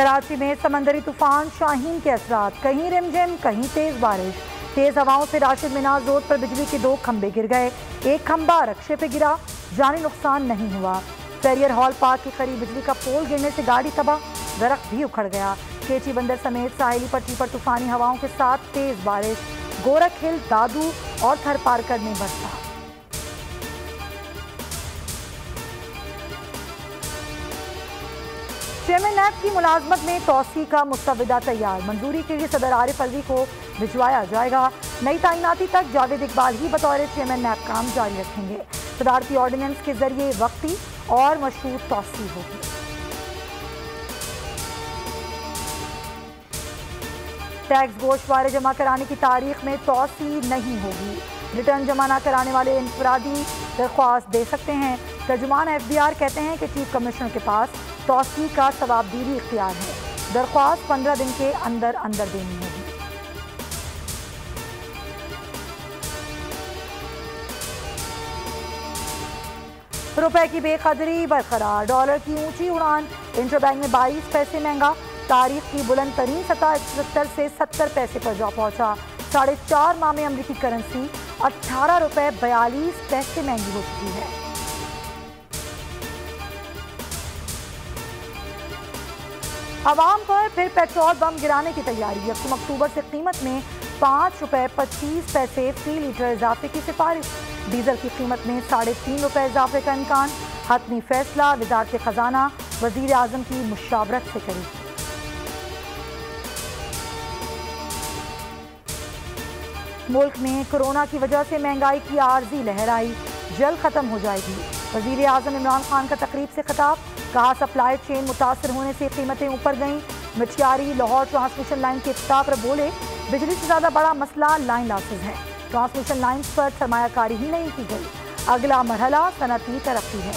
कराची में समंदरी तूफान शाहीन के असरात, कहीं रिमझिम कहीं तेज बारिश। तेज हवाओं से राशिद मिनाज रोड पर बिजली के 2 खंबे गिर गए, एक खंबा रक्शे पे गिरा, जानी नुकसान नहीं हुआ। फेरियर हॉल पार्क के करीब बिजली का पोल गिरने से गाड़ी तबाह, दरख्त भी उखड़ गया। केची बंदर समेत साहिली पट्टी पर तूफानी हवाओं के साथ तेज बारिश, गोरख हिल, दादू और थरपारकर में बरसा। चेयरमैन नैब की मुलाजमत में तौसी का मुस्तविदा तैयार, मंजूरी के लिए सदर आरिफ अलवी को भिजवाया जाएगा। नई तैनाती तक जावेद इकबाल ही बतौर चेयरमैन नैब काम जारी रखेंगे। सदारती ऑर्डिनेंस के जरिए वक्ती और मशरूत तौसी होगी। टैक्स गोशवारे जमा कराने की तारीख में तौसी नहीं होगी। रिटर्न जमा न कराने वाले इंफरादी दरख्वास्त दे सकते हैं। तर्जुमान FBR कहते हैं कि चीफ कमिश्नर के पास तौसी का सवाबदीदी इख्तियार है। दरख्वास्त 15 दिन के अंदर अंदर देनी होगी। रुपए की बेकदरी बरकरार, डॉलर की ऊंची उड़ान, इंटरबैंक में 22 पैसे महंगा, तारीख की बुलंद तरीन सतह 71 से 70 पैसे पर जा पहुंचा। 4.5 माह में अमरीकी करेंसी 18 रुपए 42 पैसे महंगी हो चुकी है। अवाम पर फिर पेट्रोल बम गिराने की तैयारी। 1 अक्टूबर से कीमत में 5 रुपए 25 पैसे फी लीटर इजाफे की सिफारिश। डीजल की कीमत में 3.5 रुपए इजाफे का इम्कान। हतमी फैसला वज़ारत खजाना वज़ीर आज़म की मुशावरत से करेगी। मुल्क में कोरोना की वजह से महंगाई की आर्जी लहर आई, जल्द खत्म हो जाएगी। वज़ीर आज़म इमरान खान का तकरीब से खिताब, कहा सप्लाई चेन मुतासर होने से कीमतें ऊपर गईं। मिठियारी लाहौर ट्रांसमिशन लाइन के इफ्ताह पर बोले, बिजली से ज़्यादा बड़ा मसला लाइन लॉसेज है। ट्रांसमिशन लाइन्स पर सरमायाकारी ही नहीं की गई। अगला मरहला सनती तरक्की है।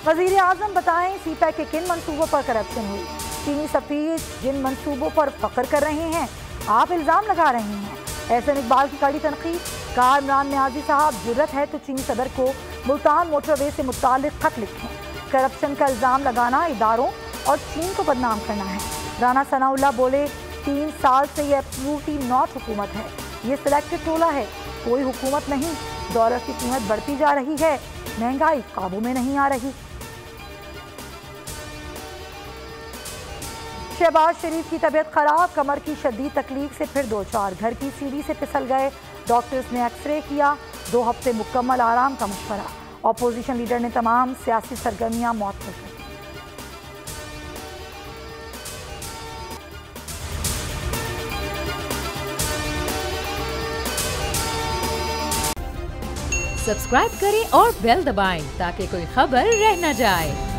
वज़ीर आज़म बताएं सीपैक के किन मंसूबों पर करप्शन हुई। चीनी सफीर जिन मंसूबों पर फख्र कर रहे हैं, आप इल्ज़ाम लगा रहे हैं। एहसन इकबाल की कड़ी तनकीद, कहा इमरान नियाज़ी साहब जरूरत है तो चीनी सदर को मुल्तान मोटरवे से मुताल्लिक खत लिखें। करप्शन का इल्ज़ाम लगाना इदारों और चीन को बदनाम करना है। राना सनाउल्लाह बोले, 3 साल से ये एब्सोल्युटली नॉट हुकूमत है, ये सिलेक्टेड टोला है, कोई हुकूमत नहीं। डॉलर की कीमत बढ़ती जा रही है, महंगाई काबू में नहीं आ रही। शहबाज शरीफ की तबीयत खराब, कमर की शदीद तकलीफ से फिर 2-4 घर की सीढ़ी से फिसल गए। डॉक्टर्स ने एक्सरे किया, 2 हफ्ते मुकम्मल आराम का मशवरा। अपोजिशन लीडर ने तमाम सियासी सरगर्मियां मौत कर दी। सब्सक्राइब करें और बेल दबाएं ताकि कोई खबर रह न जाए।